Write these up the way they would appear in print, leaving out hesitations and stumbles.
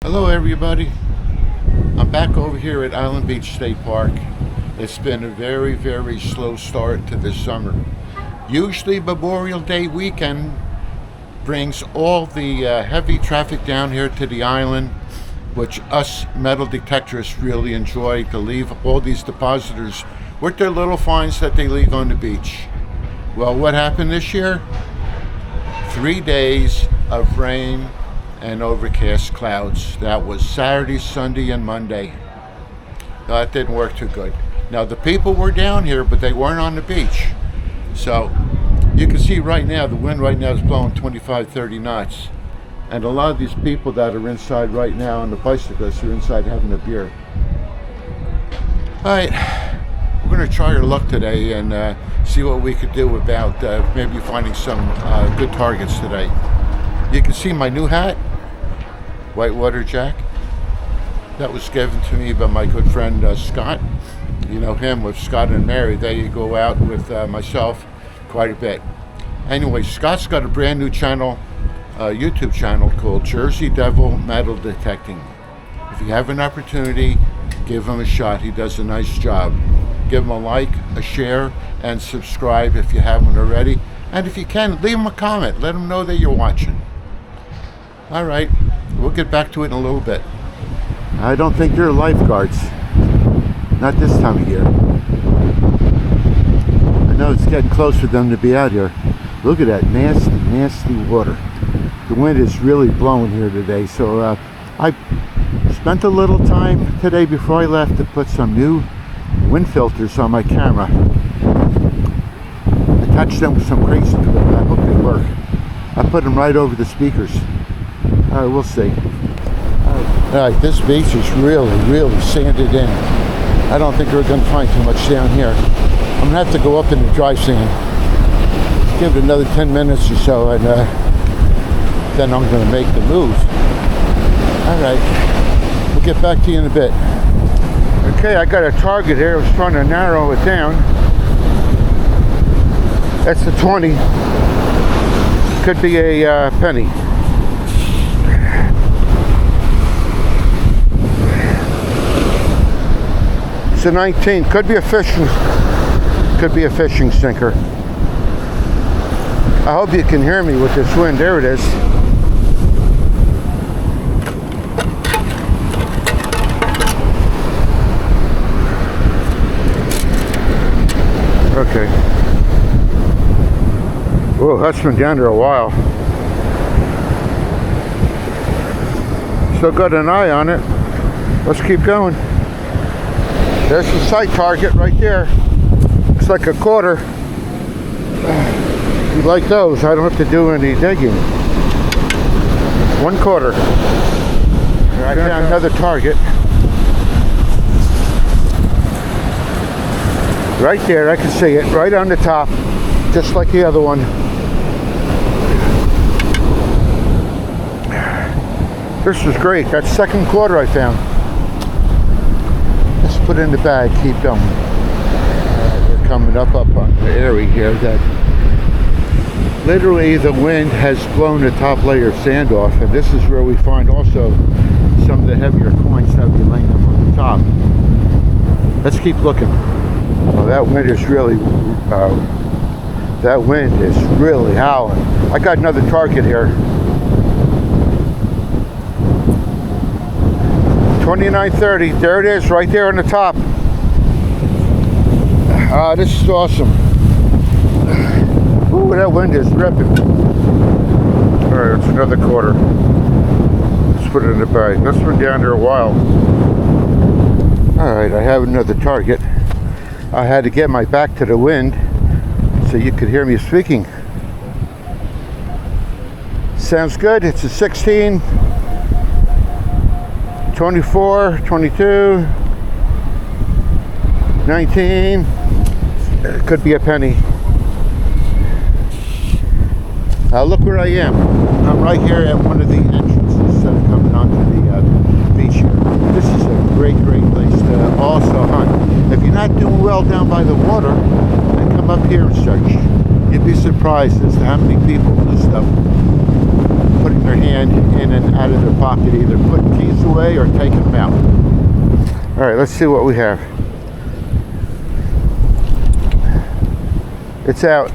Hello everybody, I'm back over here at Island Beach State Park. It's been a very slow start to this summer. Usually Memorial Day weekend brings all the heavy traffic down here to the island, which us metal detectorists really enjoy, to leave all these depositors with their little finds that they leave on the beach. Well, what happened this year? 3 days of rain and overcast clouds. That was Saturday, Sunday, and Monday. That didn't work too good. Now the people were down here, but they weren't on the beach. So you can see right now, the wind right now is blowing 25-30 knots. And a lot of these people that are inside right now on the bicyclists are inside having a beer. All right, we're gonna try our luck today and see what we could do about maybe finding some good targets today. You can see my new hat, whitewater jack. That was given to me by my good friend Scott. You know him, with Scott and Mary. They go out with myself quite a bit. Anyway, Scott's got a brand new channel, YouTube channel called Jersey Devil Metal Detecting. If you have an opportunity, give him a shot. He does a nice job. Give him a like, a share, and subscribe if you haven't already. And if you can, leave him a comment. Let him know that you're watching. All right, we'll get back to it in a little bit. I don't think they're lifeguards. Not this time of year. I know it's getting close for them to be out here. Look at that nasty water. The wind is really blowing here today, so I spent a little time today before I left to put some new wind filters on my camera. Attached them with some crazy glue. I hope they work. I put them right over the speakers. All right, we'll see. All right, this beach is really sanded in. I don't think we're going to find too much down here. I'm going to have to go up in the dry sand. Give it another 10 minutes or so, and then I'm going to make the move. All right, we'll get back to you in a bit. Okay, I got a target here. I was trying to narrow it down. That's the 20. Could be a penny. It's a 19. Could be a fishing sinker. I hope you can hear me with this wind. There it is. Okay. Whoa, that's been down there a while. Still got an eye on it. Let's keep going. There's the sight target right there. Looks like a quarter. You like those? I don't have to do any digging. 1 quarter. I found another target. Right there, I can see it, right on the top, just like the other one. This was great. That's 2nd quarter I found. Let's put it in the bag, keep going. We're coming up on the area here that literally the wind has blown the top layer of sand off, and this is where we find also some of the heavier coins that we laying them on the top. Let's keep looking. Well, that wind is really howling. I got another target here. 2930. There it is, right there on the top. This is awesome. Ooh, that wind is ripping. All right, it's another quarter. Let's put it in the bag. That's been down there a while. All right, I have another target. I had to get my back to the wind so you could hear me speaking. Sounds good. It's a 16, 24, 22, 19. It could be a penny. Look where I am. I'm right here at one of the entrances coming onto the beach here. This is a great place to also hunt. If you're not doing well down by the water, then come up here and search. You'd be surprised as to how many people just putting their hand in and out of their pocket, either putting keys away or taking them out. All right, let's see what we have. It's out.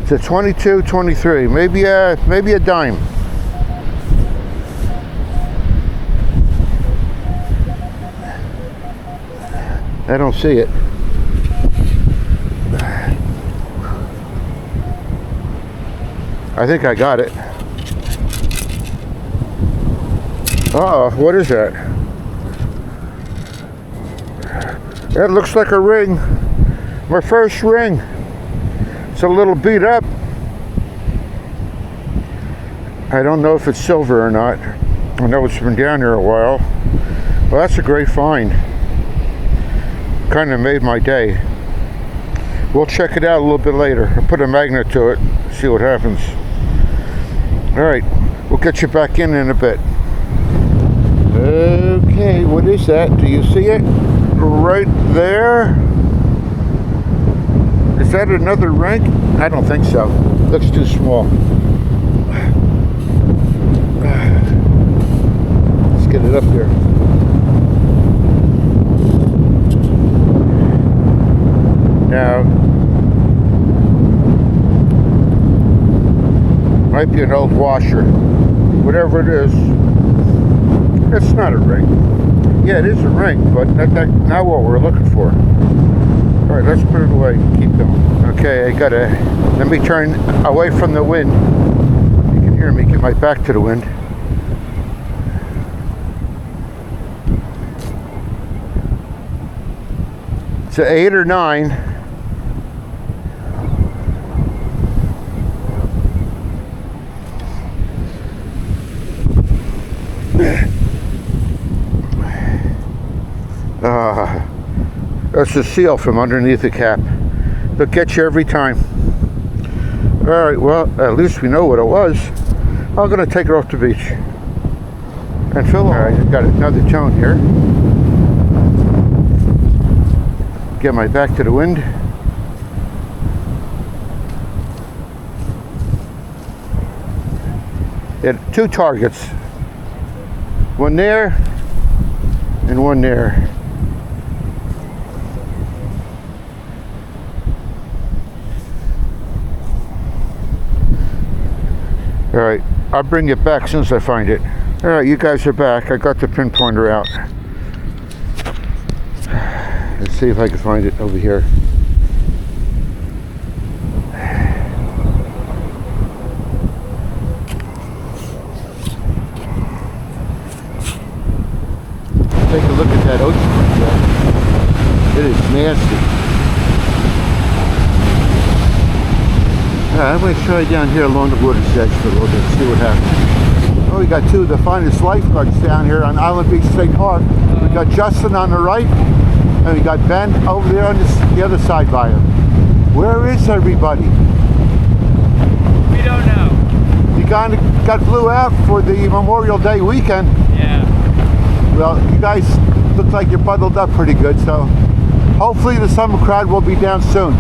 It's a 22, 23, maybe a dime. I don't see it. I think I got it. Uh-oh, what is that? That looks like a ring. My first ring. It's a little beat up. I don't know if it's silver or not. I know it's been down here a while. Well, that's a great find. Kind of made my day. We'll check it out a little bit later. I'll put a magnet to it, see what happens. All right, we'll get you back in a bit. Okay, what is that? Do you see it? Right there? Is that another ring? I don't think so. Looks too small. Let's get it up here. Now, might be an old washer. Whatever it is, it's not a ring. Yeah, it is a ring, but that's not what we're looking for. All right, let's put it away. Keep going. Okay, I gotta, let me turn away from the wind. You can hear me, get my back to the wind. It's an 8 or 9. That's the seal from underneath the cap. They'll get you every time. All right, well, at least we know what it was. I'm gonna take it off the beach and fill it. All right, I got another tone here. Get my back to the wind. It had 2 targets. One there and one there. All right, I'll bring it back as soon as I find it. All right, you guys are back. I got the pinpointer out. Let's see if I can find it over here. Take a look at that ocean right there. It is nasty. I'm going to try down here along the water's edge for a little bit, see what happens. Oh, we got 2 of the finest lifeguards down here on Island Beach State Park. We got Justin on the right, and we got Ben over there on the other side by him. Where is everybody? We don't know. You got flew out for the Memorial Day weekend. Yeah. Well, you guys look like you're bundled up pretty good, so hopefully the summer crowd will be down soon.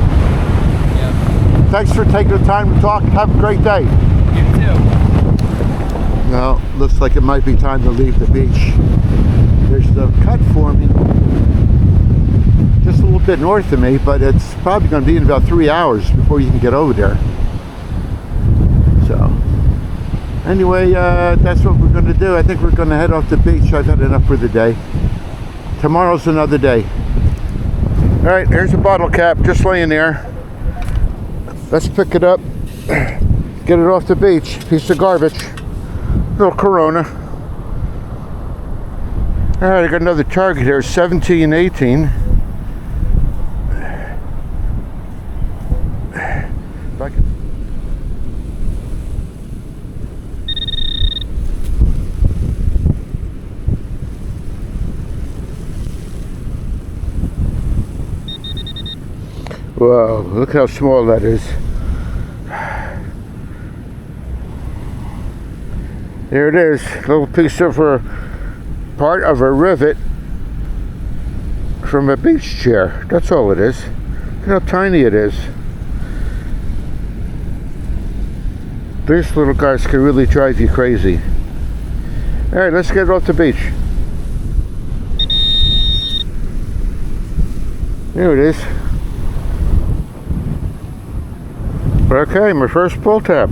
Thanks for taking the time to talk. Have a great day. You too. Well, looks like it might be time to leave the beach. There's the cut forming just a little bit north of me, but it's probably going to be in about 3 hours before you can get over there. So, anyway, that's what we're going to do. I think we're going to head off the beach. I've had enough for the day. Tomorrow's another day. All right, here's a bottle cap just laying there. Let's pick it up, get it off the beach. Piece of garbage, little Corona. All right, I got another target here, 17, 18. Back. Whoa, look how small that is. There it is, a little piece of part of a rivet from a beach chair. That's all it is. Look how tiny it is. These little guys can really drive you crazy. All right, let's get off the beach. There it is. Okay, my first pull tab.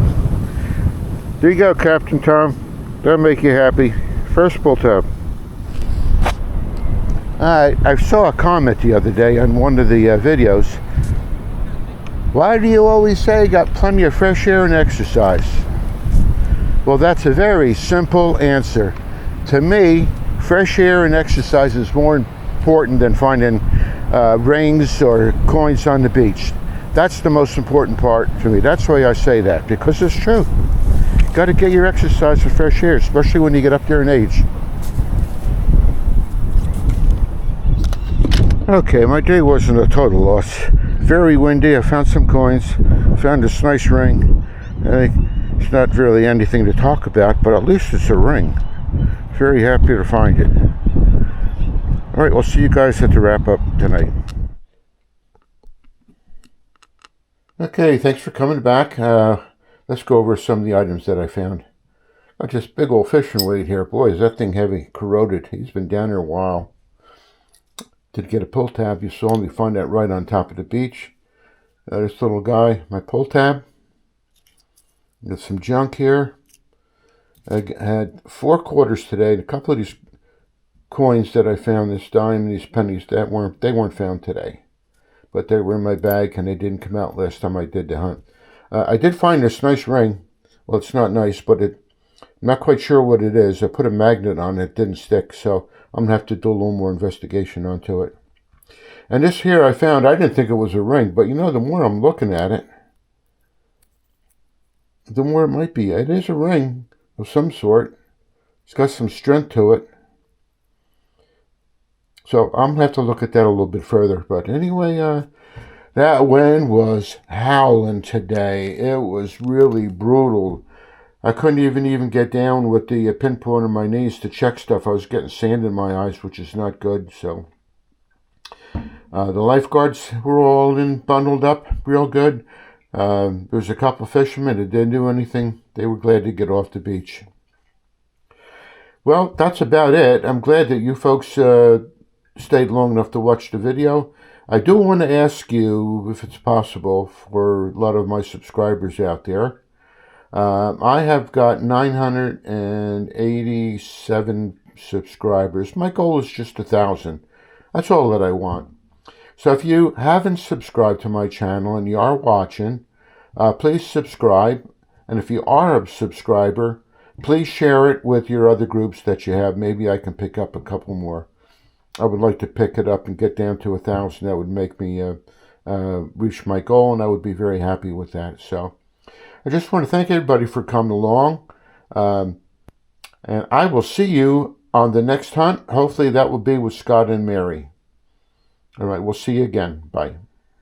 There you go, Captain Tom. That'll make you happy. First pull tab. I saw a comment the other day on one of the videos. Why do you always say you got plenty of fresh air and exercise? Well, that's a very simple answer. To me, fresh air and exercise is more important than finding rings or coins on the beach. That's the most important part for me. That's why I say that, because it's true. You got to get your exercise with fresh air, especially when you get up there in age. Okay, my day wasn't a total loss. Very windy. I found some coins. Found this nice ring. It's not really anything to talk about, but at least it's a ring. Very happy to find it. All right, we'll see you guys at the wrap up tonight. Okay, thanks for coming back. Let's go over some of the items that I found. Got this big old fishing weight here. Boy, is that thing heavy, corroded. He's been down there a while. Did get a pull tab. You saw me find that right on top of the beach. This little guy, my pull tab. Got some junk here. I had 4 quarters today. A couple of these coins that I found, this dime and these pennies, they weren't found today. But they were in my bag and they didn't come out last time I did the hunt. I did find this nice ring. Well, it's not nice, but I'm not quite sure what it is. I put a magnet on it. It didn't stick, so I'm going to have to do a little more investigation onto it. And this here I found, I didn't think it was a ring, but you know, the more I'm looking at it, the more it might be. It is a ring of some sort. It's got some strength to it. So I'm going to have to look at that a little bit further. But anyway, that wind was howling today. It was really brutal. I couldn't even get down with the pinpoint on my knees to check stuff. I was getting sand in my eyes, which is not good. So the lifeguards were all bundled up real good. There was a couple of fishermen that didn't do anything. They were glad to get off the beach. Well, that's about it. I'm glad that you folks stayed long enough to watch the video. I do want to ask you, if it's possible, for a lot of my subscribers out there. I have got 987 subscribers. My goal is just 1,000. That's all that I want. So if you haven't subscribed to my channel and you are watching, please subscribe. And if you are a subscriber, please share it with your other groups that you have. Maybe I can pick up a couple more. I would like to pick it up and get down to 1,000. That would make me reach my goal, and I would be very happy with that. So I just want to thank everybody for coming along. And I will see you on the next hunt. Hopefully that will be with Scott and Mary. All right, we'll see you again. Bye.